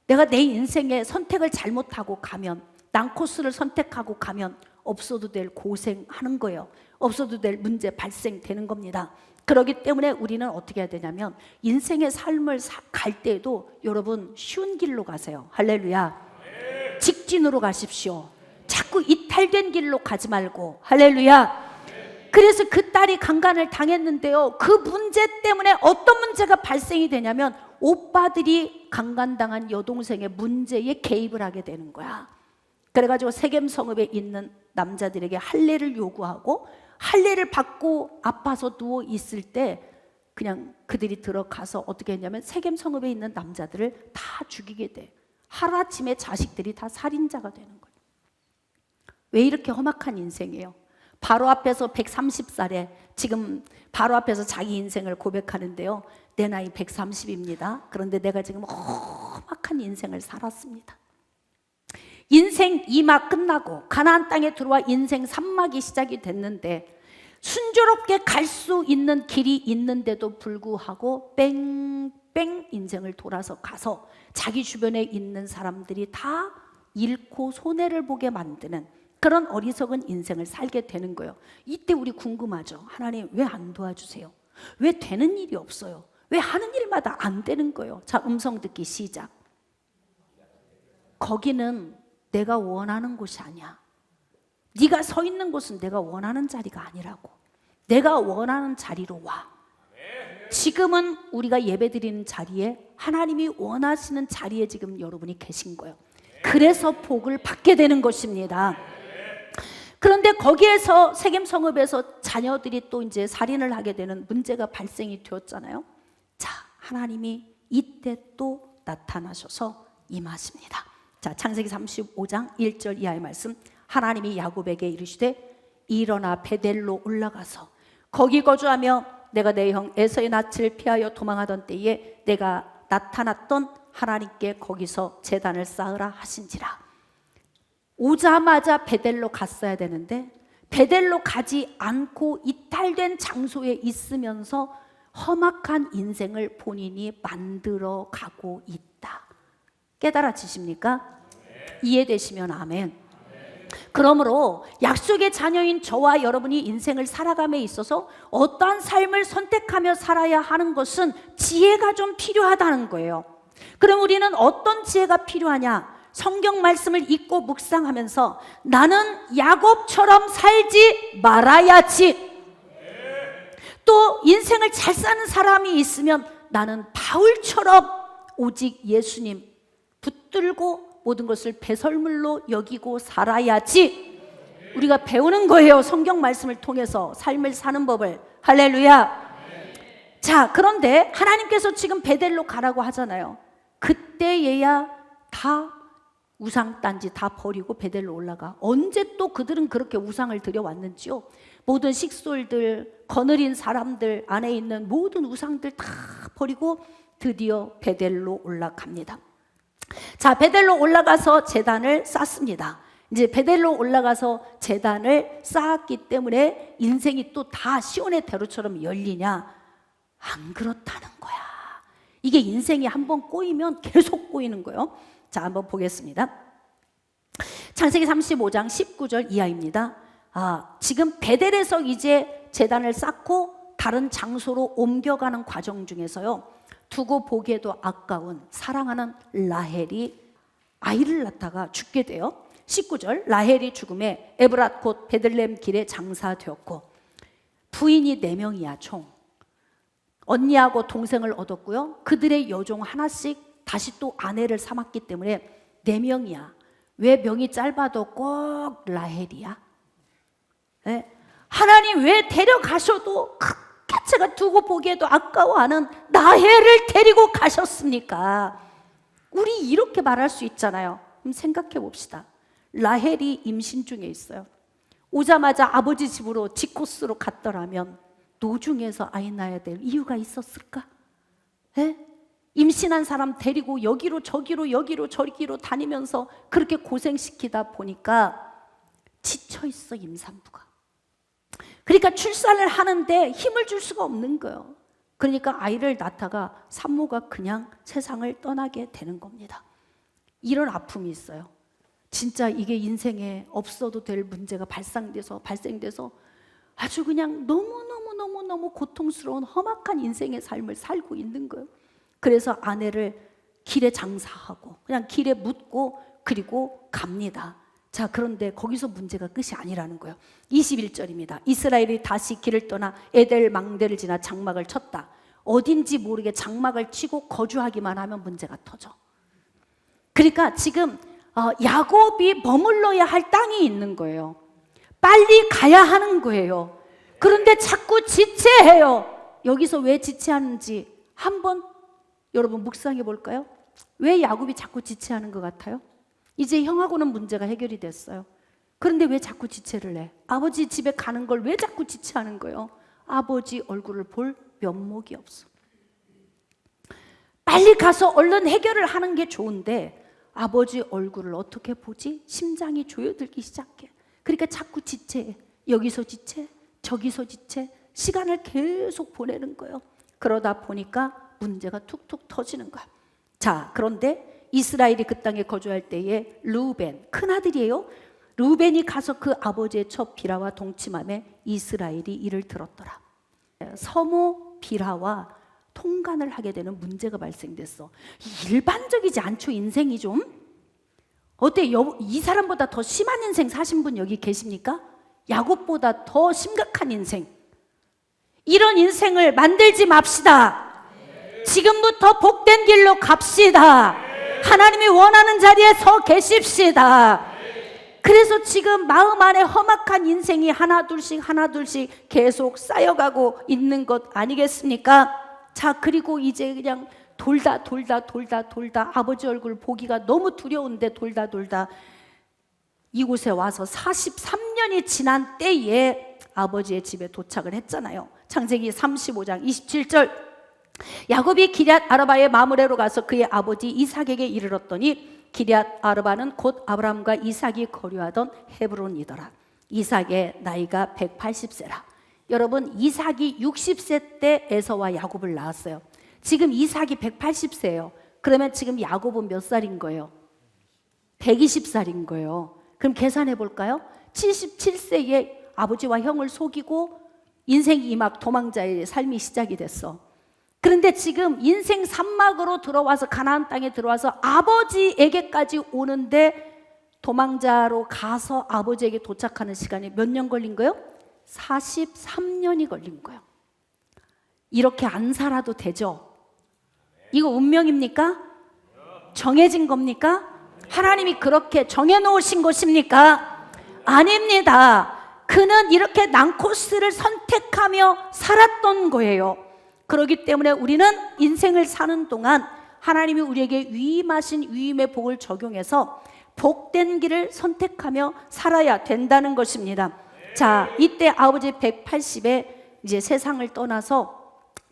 내가 내 인생에 선택을 잘못하고 가면, 난코스를 선택하고 가면 없어도 될 고생하는 거예요. 없어도 될 문제 발생되는 겁니다. 그렇기 때문에 우리는 어떻게 해야 되냐면, 인생의 삶을 갈 때에도 여러분 쉬운 길로 가세요. 할렐루야. 직진으로 가십시오. 자꾸 이탈된 길로 가지 말고. 할렐루야. 그래서 그 딸이 강간을 당했는데요, 그 문제 때문에 어떤 문제가 발생이 되냐면, 오빠들이 강간당한 여동생의 문제에 개입을 하게 되는 거야. 그래가지고 세겜 성읍에 있는 남자들에게 할례를 요구하고, 할례를 받고 아파서 누워 있을 때 그냥 그들이 들어가서 어떻게 했냐면 세겜 성읍에 있는 남자들을 다 죽이게 돼. 하루아침에 자식들이 다 살인자가 되는 거예요. 왜 이렇게 험악한 인생이에요? 바로 앞에서 130살에 지금 바로 앞에서 자기 인생을 고백하는데요, 내 나이 130입니다. 그런데 내가 지금 험악한 인생을 살았습니다. 인생 2막 끝나고 가나안 땅에 들어와 인생 3막이 시작이 됐는데, 순조롭게 갈 수 있는 길이 있는데도 불구하고 뺑뺑 인생을 돌아서 가서 자기 주변에 있는 사람들이 다 잃고 손해를 보게 만드는 그런 어리석은 인생을 살게 되는 거예요. 이때 우리 궁금하죠. 하나님 왜 안 도와주세요? 왜 되는 일이 없어요? 왜 하는 일마다 안 되는 거예요? 자, 음성 듣기 시작. 거기는 내가 원하는 곳이 아니야. 네가 서 있는 곳은 내가 원하는 자리가 아니라고. 내가 원하는 자리로 와. 지금은 우리가 예배드리는 자리에, 하나님이 원하시는 자리에 지금 여러분이 계신 거예요. 그래서 복을 받게 되는 것입니다. 그런데 거기에서 세겜 성읍에서 자녀들이 또 이제 살인을 하게 되는 문제가 발생이 되었잖아요. 자, 하나님이 이때 또 나타나셔서 임하십니다. 자, 창세기 35장 1절 이하의 말씀. 하나님이 야곱에게 이르시되 일어나 베델로 올라가서 거기 거주하며 내가 내 형 에서의 낯을 피하여 도망하던 때에 내가 나타났던 하나님께 거기서 제단을 쌓으라 하신지라. 오자마자 베델로 갔어야 되는데 베델로 가지 않고 이탈된 장소에 있으면서 험악한 인생을 본인이 만들어 가고 있다. 깨달아지십니까? 이해되시면 아멘. 그러므로 약속의 자녀인 저와 여러분이 인생을 살아감에 있어서 어떠한 삶을 선택하며 살아야 하는 것은 지혜가 좀 필요하다는 거예요. 그럼 우리는 어떤 지혜가 필요하냐? 성경 말씀을 읽고 묵상하면서 나는 야곱처럼 살지 말아야지. 또 인생을 잘 사는 사람이 있으면 나는 바울처럼 오직 예수님 붙들고 모든 것을 배설물로 여기고 살아야지. 우리가 배우는 거예요. 성경 말씀을 통해서 삶을 사는 법을. 할렐루야. 자, 그런데 하나님께서 지금 베델로 가라고 하잖아요. 그때에야 다 우상 딴지 다 버리고 베델로 올라가. 언제 또 그들은 그렇게 우상을 드려왔는지요. 모든 식솔들, 거느린 사람들 안에 있는 모든 우상들 다 버리고 드디어 베델로 올라갑니다. 자, 베델로 올라가서 제단을 쌓습니다. 이제 베델로 올라가서 제단을 쌓았기 때문에 인생이 또 다 시온의 대로처럼 열리냐? 안 그렇다는 거야. 이게 인생이 한번 꼬이면 계속 꼬이는 거예요. 자, 한번 보겠습니다. 창세기 35장 19절 이하입니다. 지금 베델에서 이제 제단을 쌓고 다른 장소로 옮겨가는 과정 중에서요, 두고 보기에도 아까운 사랑하는 라헬이 아이를 낳다가 죽게 돼요. 19절, 라헬이 죽음에 에브랏 곧 베들레헴 길에 장사되었고, 부인이 4명이야 총. 언니하고 동생을 얻었고요, 그들의 여종 하나씩 다시 또 아내를 삼았기 때문에 4명이야. 왜 명이 짧아도 꼭 라헬이야? 네? 하나님 왜 데려가셔도 크게 제가 두고 보기에도 아까워하는 라헬을 데리고 가셨습니까? 우리 이렇게 말할 수 있잖아요. 그럼 생각해 봅시다. 라헬이 임신 중에 있어요. 오자마자 아버지 집으로 직코스로 갔더라면 노중에서 아이 낳아야 될 이유가 있었을까? 네? 임신한 사람 데리고 여기로 저기로 여기로 저기로 다니면서 그렇게 고생시키다 보니까 지쳐있어, 임산부가. 그러니까 출산을 하는데 힘을 줄 수가 없는 거예요. 그러니까 아이를 낳다가 산모가 그냥 세상을 떠나게 되는 겁니다. 이런 아픔이 있어요. 진짜 이게 인생에 없어도 될 문제가 발생돼서 아주 그냥 너무 고통스러운 험악한 인생의 삶을 살고 있는 거예요. 그래서 아내를 길에 장사하고 그냥 길에 묻고 그리고 갑니다. 자, 그런데 거기서 문제가 끝이 아니라는 거예요. 21절입니다. 이스라엘이 다시 길을 떠나 에델 망대를 지나 장막을 쳤다. 어딘지 모르게 장막을 치고 거주하기만 하면 문제가 터져. 그러니까 지금 야곱이 머물러야 할 땅이 있는 거예요. 빨리 가야 하는 거예요. 그런데 자꾸 지체해요. 여기서 왜 지체하는지 한번 여러분 묵상해 볼까요? 왜 야곱이 자꾸 지체하는 것 같아요? 이제 형하고는 문제가 해결이 됐어요. 그런데 왜 자꾸 지체를 해? 아버지 집에 가는 걸 왜 자꾸 지체하는 거예요? 아버지 얼굴을 볼 면목이 없어. 빨리 가서 얼른 해결을 하는 게 좋은데 아버지 얼굴을 어떻게 보지? 심장이 조여들기 시작해. 그러니까 자꾸 지체해. 여기서 지체, 저기서 지체, 시간을 계속 보내는 거예요. 그러다 보니까 문제가 툭툭 터지는 거야. 자, 그런데 이스라엘이 그 땅에 거주할 때에 르우벤, 큰아들이에요. 르우벤이 가서 그 아버지의 첫 비라와 동침함에 이스라엘이 이를 들었더라. 서모 비라와 통간을 하게 되는 문제가 발생됐어. 일반적이지 않죠, 인생이 좀? 어때? 이 사람보다 더 심한 인생 사신 분 여기 계십니까? 야곱보다 더 심각한 인생. 이런 인생을 만들지 맙시다. 지금부터 복된 길로 갑시다. 하나님이 원하는 자리에 서 계십시다. 그래서 지금 마음 안에 험악한 인생이 하나둘씩 계속 쌓여가고 있는 것 아니겠습니까? 자, 그리고 이제 그냥 돌다 아버지 얼굴 보기가 너무 두려운데 돌다 이곳에 와서 43년이 지난 때에 아버지의 집에 도착을 했잖아요. 창세기 35장 27절, 야곱이 기럇 아르바의 마므레로 가서 그의 아버지 이삭에게 이르렀더니 기럇 아르바는 곧 아브라함과 이삭이 거류하던 헤브론이더라. 이삭의 나이가 180세라. 여러분, 이삭이 60세 때 에서와 야곱을 낳았어요. 지금 이삭이 180세예요. 그러면 지금 야곱은 몇 살인 거예요? 120살인 거예요. 그럼 계산해 볼까요? 77세에 아버지와 형을 속이고 인생이 막 도망자의 삶이 시작이 됐어. 그런데 지금 인생 산막으로 들어와서 가나안 땅에 들어와서 아버지에게까지 오는데 도망자로 가서 아버지에게 도착하는 시간이 몇 년 걸린 거예요? 43년이 걸린 거예요. 이렇게 안 살아도 되죠? 이거 운명입니까? 정해진 겁니까? 하나님이 그렇게 정해놓으신 것입니까? 아닙니다. 그는 이렇게 난코스를 선택하며 살았던 거예요. 그렇기 때문에 우리는 인생을 사는 동안 하나님이 우리에게 위임하신 위임의 복을 적용해서 복된 길을 선택하며 살아야 된다는 것입니다. 자, 이때 아버지 180에 이제 세상을 떠나서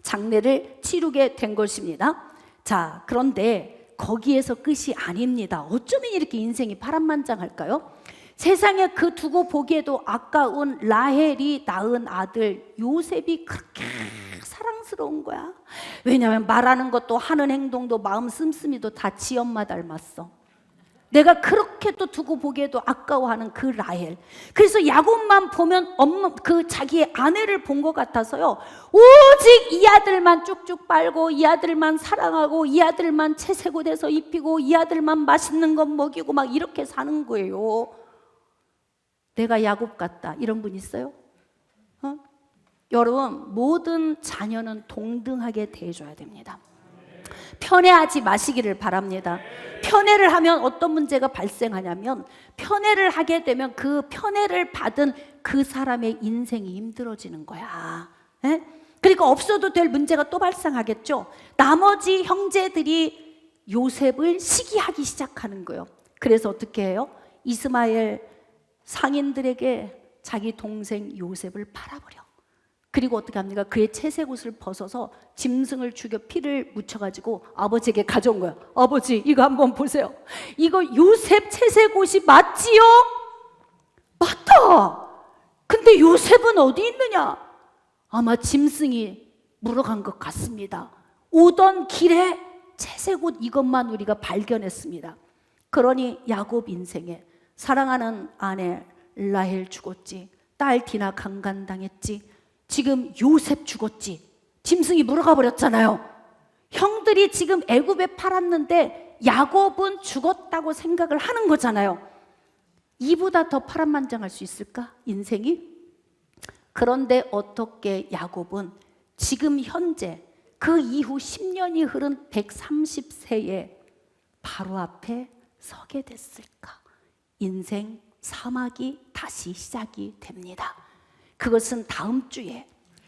장례를 치르게 된 것입니다. 자, 그런데 거기에서 끝이 아닙니다. 어쩌면 이렇게 인생이 파란만장할까요? 세상에 그 두고 보기에도 아까운 라헬이 낳은 아들 요셉이 그렇게 사랑스러운 거야. 왜냐하면 말하는 것도 하는 행동도 마음 씀씀이도 다 지 엄마 닮았어. 내가 그렇게 또 두고 보기에도 아까워하는 그 라헬. 그래서 야곱만 보면 엄마 그 자기의 아내를 본 것 같아서요, 오직 이 아들만 쭉쭉 빨고, 이 아들만 사랑하고, 이 아들만 채색옷에서 입히고, 이 아들만 맛있는 것 먹이고 막 이렇게 사는 거예요. 내가 야곱 같다 이런 분 있어요? 여러분, 모든 자녀는 동등하게 대해줘야 됩니다. 편애하지 마시기를 바랍니다. 편애를 하면 어떤 문제가 발생하냐면, 편애를 하게 되면 그 편애를 받은 그 사람의 인생이 힘들어지는 거야. 에? 그러니까 없어도 될 문제가 또 발생하겠죠. 나머지 형제들이 요셉을 시기하기 시작하는 거예요. 그래서 어떻게 해요? 이스마엘 상인들에게 자기 동생 요셉을 팔아버려. 그리고 어떻게 합니까? 그의 채색옷을 벗어서 짐승을 죽여 피를 묻혀가지고 아버지에게 가져온 거예요. 아버지, 이거 한번 보세요. 이거 요셉 채색옷이 맞지요? 맞다. 근데 요셉은 어디 있느냐? 아마 짐승이 물어간 것 같습니다. 오던 길에 채색옷 이것만 우리가 발견했습니다. 그러니 야곱 인생에 사랑하는 아내 라헬 죽었지, 딸 디나 강간당했지, 지금 요셉 죽었지, 짐승이 물어가 버렸잖아요. 형들이 지금 애굽에 팔았는데 야곱은 죽었다고 생각을 하는 거잖아요. 이보다 더 파란만장할 수 있을까? 인생이? 그런데 어떻게 야곱은 지금 현재 그 이후 10년이 흐른 130세에 바로 앞에 서게 됐을까? 인생 사막이 다시 시작이 됩니다. 그것은 다음 주에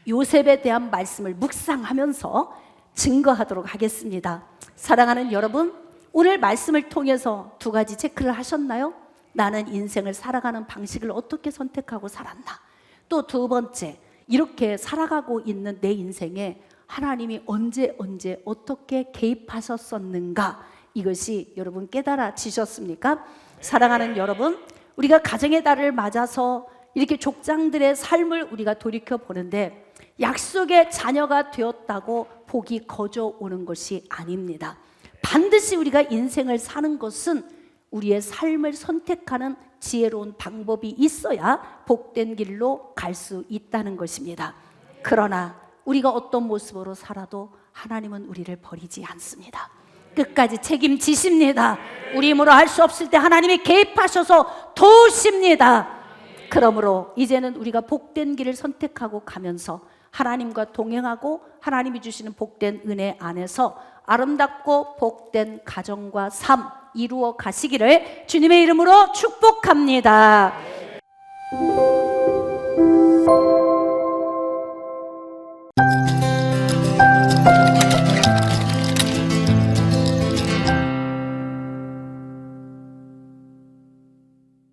요셉에 대한 말씀을 묵상하면서 증거하도록 하겠습니다. 사랑하는 여러분, 오늘 말씀을 통해서 두 가지 체크를 하셨나요? 나는 인생을 살아가는 방식을 어떻게 선택하고 살았나? 또 두 번째, 이렇게 살아가고 있는 내 인생에 하나님이 언제 어떻게 개입하셨었는가? 이것이 여러분 깨달아지셨습니까? 사랑하는 여러분, 우리가 가정의 달을 맞아서 이렇게 족장들의 삶을 우리가 돌이켜 보는데, 약속의 자녀가 되었다고 복이 거저 오는 것이 아닙니다. 반드시 우리가 인생을 사는 것은 우리의 삶을 선택하는 지혜로운 방법이 있어야 복된 길로 갈 수 있다는 것입니다. 그러나 우리가 어떤 모습으로 살아도 하나님은 우리를 버리지 않습니다. 끝까지 책임지십니다. 우리 힘으로 할 수 없을 때 하나님이 개입하셔서 도우십니다. 그러므로 이제는 우리가 복된 길을 선택하고 가면서 하나님과 동행하고 하나님이 주시는 복된 은혜 안에서 아름답고 복된 가정과 삶 이루어 가시기를 주님의 이름으로 축복합니다.